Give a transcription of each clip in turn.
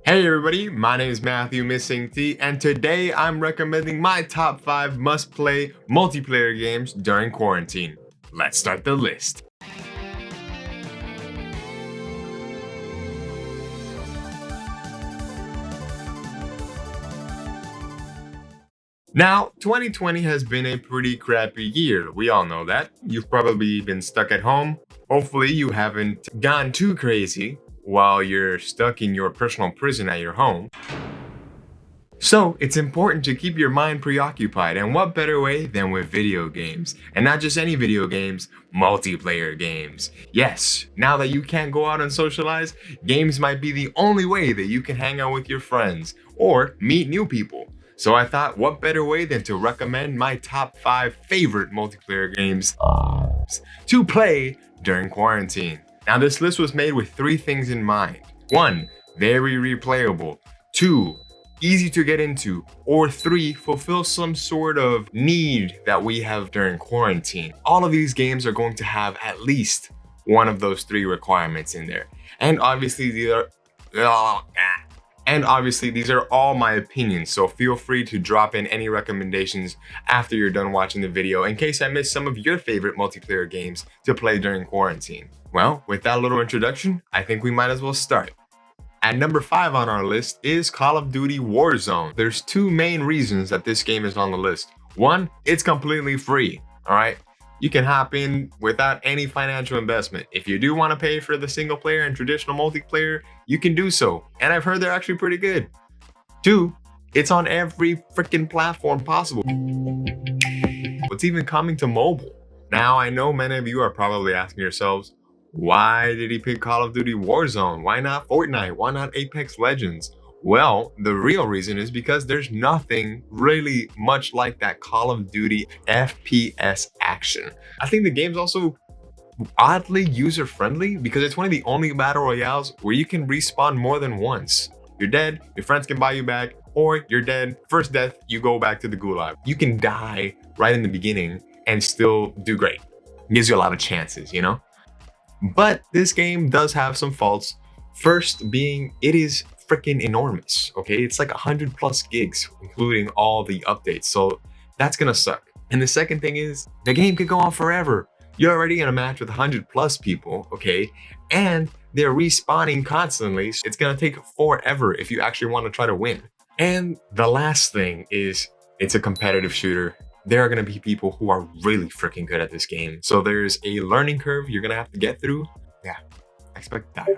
Hey everybody, my name is Matthew MissingT, and today I'm recommending my top 5 must-play multiplayer games during quarantine. Let's start the list. Now, 2020 has been a pretty crappy year. We all know that. You've probably been stuck at home. Hopefully, you haven't gone too crazy while you're stuck in your personal prison at your home. So, it's important to keep your mind preoccupied, and what better way than with video games? And not just any video games, multiplayer games. Yes, now that you can't go out and socialize, games might be the only way that you can hang out with your friends or meet new people. So I thought, what better way than to recommend my top 5 favorite multiplayer games to play during quarantine. Now, this list was made with 3 things in mind. 1, very replayable. 2, easy to get into. Or 3, fulfill some sort of need that we have during quarantine. All of these games are going to have at least one of those 3 requirements in there. And obviously these are all my opinions, so feel free to drop in any recommendations after you're done watching the video in case I missed some of your favorite multiplayer games to play during quarantine. Well, with that little introduction, I think we might as well start. At number 5 on our list is Call of Duty Warzone. There's 2 main reasons that this game is on the list. 1, it's completely free, alright? You can hop in without any financial investment. If you do want to pay for the single player and traditional multiplayer, you can do so. And I've heard they're actually pretty good. 2, it's on every freaking platform possible. It's even coming to mobile. Now, I know many of you are probably asking yourselves, why did he pick Call of Duty Warzone? Why not Fortnite? Why not Apex Legends? Well, the real reason is because there's nothing really much like that Call of Duty FPS action. I think the game's also oddly user-friendly because it's one of the only battle royales where you can respawn more than once. You're dead, your friends can buy you back, or you're dead, first death, you go back to the gulag. You can die right in the beginning and still do great. It gives you a lot of chances, you know? But this game does have some faults. First being, it is freaking enormous, okay? It's like 100 plus gigs, including all the updates, so that's gonna suck. And the second thing is, the game could go on forever. You're already in a match with 100 plus people, okay? And they're respawning constantly, so it's gonna take forever if you actually want to try to win. And the last thing is, it's a competitive shooter. There are gonna be people who are really freaking good at this game, so there's a learning curve you're gonna have to get through. Yeah, expect that.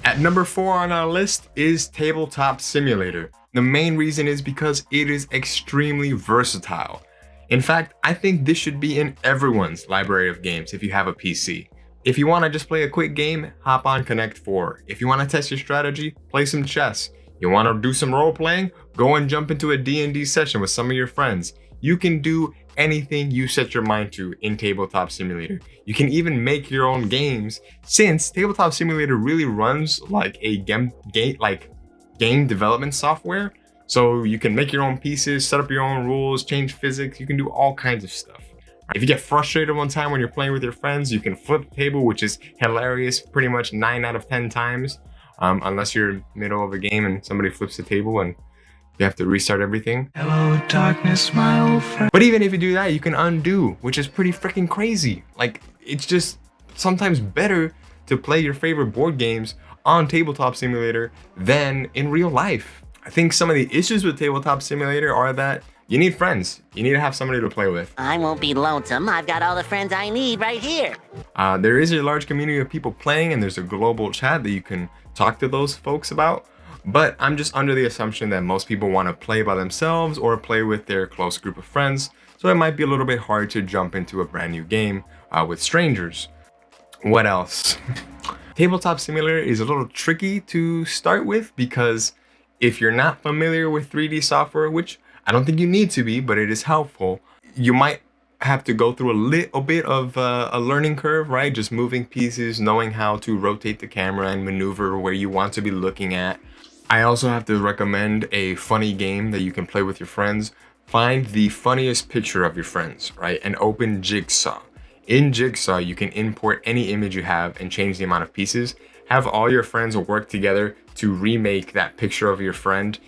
At number 4 on our list is Tabletop Simulator. The main reason is because it is extremely versatile. In fact, I think this should be in everyone's library of games if you have a PC. If you want to just play a quick game, hop on Connect 4. If you want to test your strategy, play some chess. You want to do some role playing? Go and jump into a D&D session with some of your friends. You can do anything you set your mind to in Tabletop Simulator. You can even make your own games, since Tabletop Simulator really runs like a game development software. So you can make your own pieces, set up your own rules, change physics. You can do all kinds of stuff. If you get frustrated one time when you're playing with your friends, you can flip the table, which is hilarious pretty much 9 out of 10 times. Unless you're middle of a game and somebody flips the table and you have to restart everything. Hello, darkness, my old friend. But even if you do that, you can undo, which is pretty freaking crazy. Like, it's just sometimes better to play your favorite board games on Tabletop Simulator than in real life. I think some of the issues with Tabletop Simulator are that you need friends. You need to have somebody to play with. I won't be lonesome. I've got all the friends I need right here. There is a large community of people playing, and there's a global chat that you can talk to those folks about. But I'm just under the assumption that most people want to play by themselves or play with their close group of friends, so it might be a little bit hard to jump into a brand new game with strangers. What else? Tabletop Simulator is a little tricky to start with because if you're not familiar with 3D software, which I don't think you need to be, but it is helpful, you might have to go through a little bit of a learning curve, right? Just moving pieces, knowing how to rotate the camera and maneuver where you want to be looking at. I also have to recommend a funny game that you can play with your friends. Find the funniest picture of your friends, right? And open Jigsaw. In Jigsaw, you can import any image you have and change the amount of pieces. Have all your friends work together to remake that picture of your friend.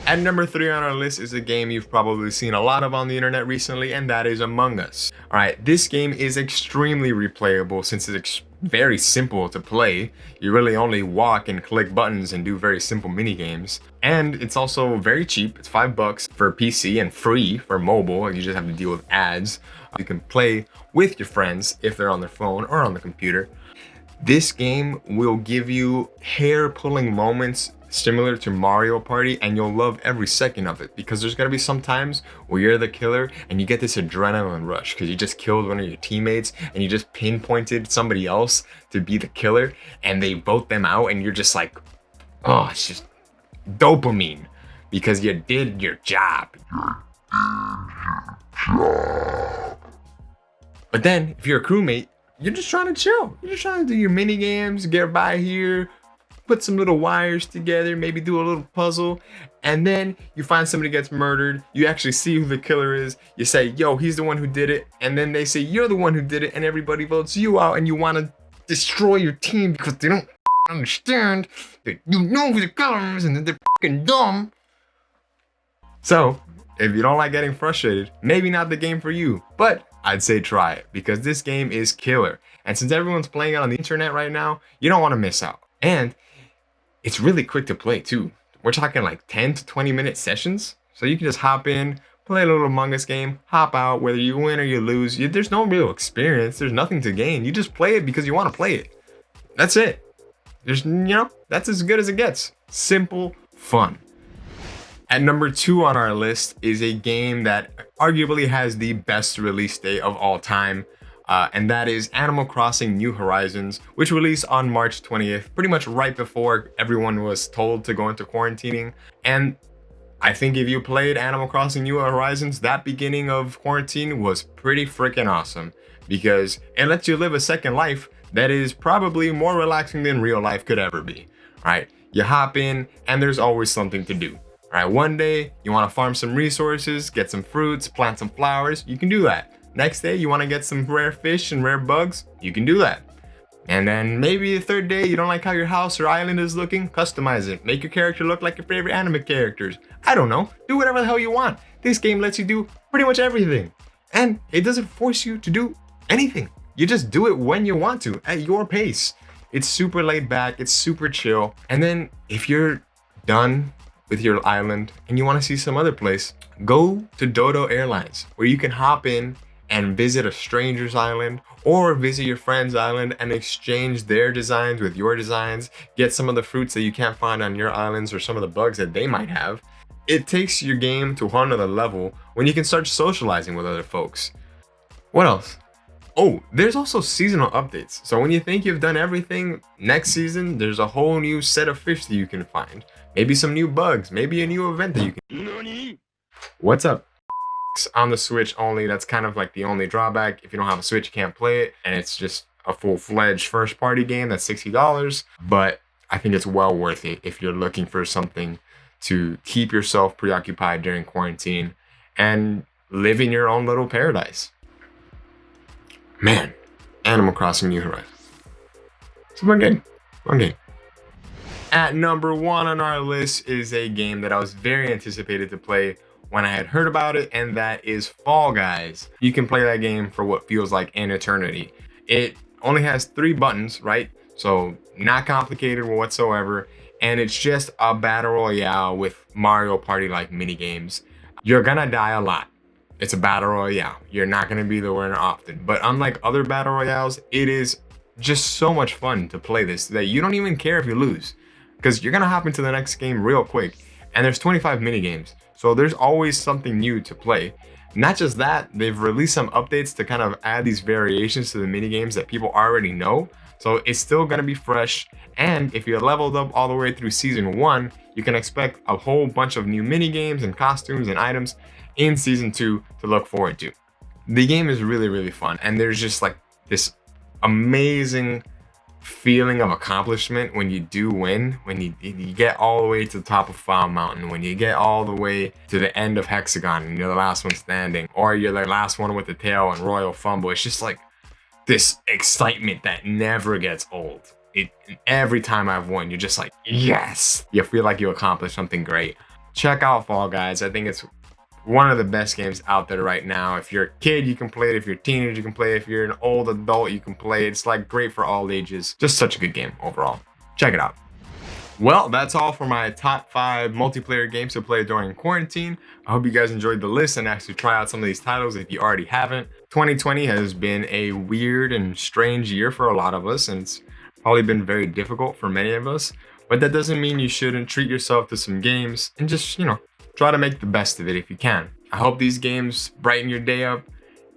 At number 3 on our list is a game you've probably seen a lot of on the internet recently, and that is Among Us. Alright, this game is extremely replayable since it's very simple to play. You really only walk and click buttons and do very simple mini games. And it's also very cheap. It's $5 for PC and free for mobile. You just have to deal with ads. You can play with your friends if they're on their phone or on the computer. This game will give you hair-pulling moments similar to Mario Party, and you'll love every second of it, because there's gonna be some times where you're the killer and you get this adrenaline rush because you just killed one of your teammates and you just pinpointed somebody else to be the killer and they vote them out, and you're just like, oh, it's just dopamine because you did your job. But then if you're a crewmate, you're just trying to chill. You're just trying to do your mini games, get by here, put some little wires together, maybe do a little puzzle, and then you find somebody gets murdered. You actually see who the killer is. You say, yo, he's the one who did it. And then they say, you're the one who did it, and everybody votes you out, and you want to destroy your team because they don't understand that you know who the killer is and that they're fucking dumb. So, if you don't like getting frustrated, maybe not the game for you, but I'd say try it because this game is killer. And since everyone's playing it on the internet right now, you don't want to miss out. And it's really quick to play too. We're talking like 10 to 20 minute sessions. So you can just hop in, play a little Among Us game, hop out, whether you win or you lose. There's no real experience. There's nothing to gain. You just play it because you want to play it. That's it. That's as good as it gets. Simple, fun. At number 2 on our list is a game that arguably has the best release date of all time. And that is Animal Crossing New Horizons, which released on March 20th, pretty much right before everyone was told to go into quarantining. And I think if you played Animal Crossing New Horizons, that beginning of quarantine was pretty freaking awesome because it lets you live a second life that is probably more relaxing than real life could ever be. All right, you hop in and there's always something to do. All right, one day you want to farm some resources, get some fruits, plant some flowers, you can do that. Next day, you want to get some rare fish and rare bugs, you can do that. And then maybe the third day, you don't like how your house or island is looking, customize it. Make your character look like your favorite anime characters. I don't know, do whatever the hell you want. This game lets you do pretty much everything. And it doesn't force you to do anything. You just do it when you want to, at your pace. It's super laid back, it's super chill. And then if you're done with your island and you want to see some other place, go to Dodo Airlines, where you can hop in and visit a stranger's island or visit your friend's island and exchange their designs with your designs, get some of the fruits that you can't find on your islands or some of the bugs that they might have. It takes your game to another level when you can start socializing with other folks. What else? Oh, there's also seasonal updates. So when you think you've done everything, next season, there's a whole new set of fish that you can find. Maybe some new bugs, maybe a new event that you can. What's up? On the Switch only, that's kind of like the only drawback. If you don't have a Switch, you can't play it, and it's just a full-fledged first-party game that's $60, but I think it's well worth it if you're looking for something to keep yourself preoccupied during quarantine and live in your own little paradise. Man, Animal Crossing New Horizons. It's a fun game. Fun game. At number 1 on our list is a game that I was very anticipated to play when I had heard about it, and that is Fall Guys. You can play that game for what feels like an eternity. It only has 3 buttons, right? So not complicated whatsoever, and it's just a battle royale with Mario Party-like mini games. You're gonna die a lot. It's a battle royale. You're not gonna be the winner often, but unlike other battle royales, it is just so much fun to play this that you don't even care if you lose, because you're gonna hop into the next game real quick. And there's 25 mini games, so there's always something new to play. Not just that, they've released some updates to kind of add these variations to the mini games that people already know. So it's still gonna be fresh. And if you're leveled up all the way through season 1, you can expect a whole bunch of new mini games and costumes and items in season 2 to look forward to. The game is really, really fun. And there's just like this amazing feeling of accomplishment when you do win, when you get all the way to the top of Foul Mountain, when you get all the way to the end of Hexagon and you're the last one standing, or you're the last one with the tail and Royal Fumble. It's just like this excitement that never gets old. every time I've won, you're just like, yes, you feel like you accomplished something great. Check out Fall Guys. I think it's one of the best games out there right now. If you're a kid, you can play it. If you're a teenager, you can play it. If you're an old adult, you can play it. It's like great for all ages. Just such a good game overall. Check it out. Well, that's all for my top 5 multiplayer games to play during quarantine. I hope you guys enjoyed the list and actually try out some of these titles if you already haven't. 2020 has been a weird and strange year for a lot of us, and it's probably been very difficult for many of us. But that doesn't mean you shouldn't treat yourself to some games and just, try to make the best of it if you can. I hope these games brighten your day up.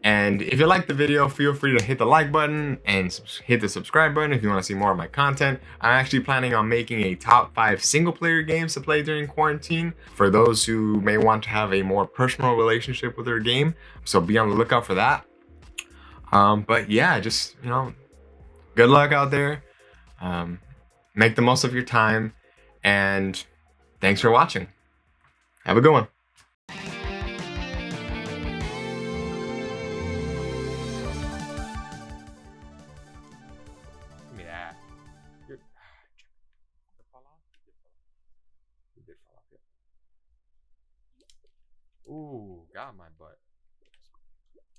And if you liked the video, feel free to hit the like button and hit the subscribe button if you want to see more of my content. I'm actually planning on making a top 5 single player games to play during quarantine for those who may want to have a more personal relationship with their game. So be on the lookout for that. But yeah, just, good luck out there. Make the most of your time. And thanks for watching. Have a good one. Give me that. Did fall off? It did fall off, yeah. Ooh, got my butt.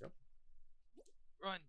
Yep. Run.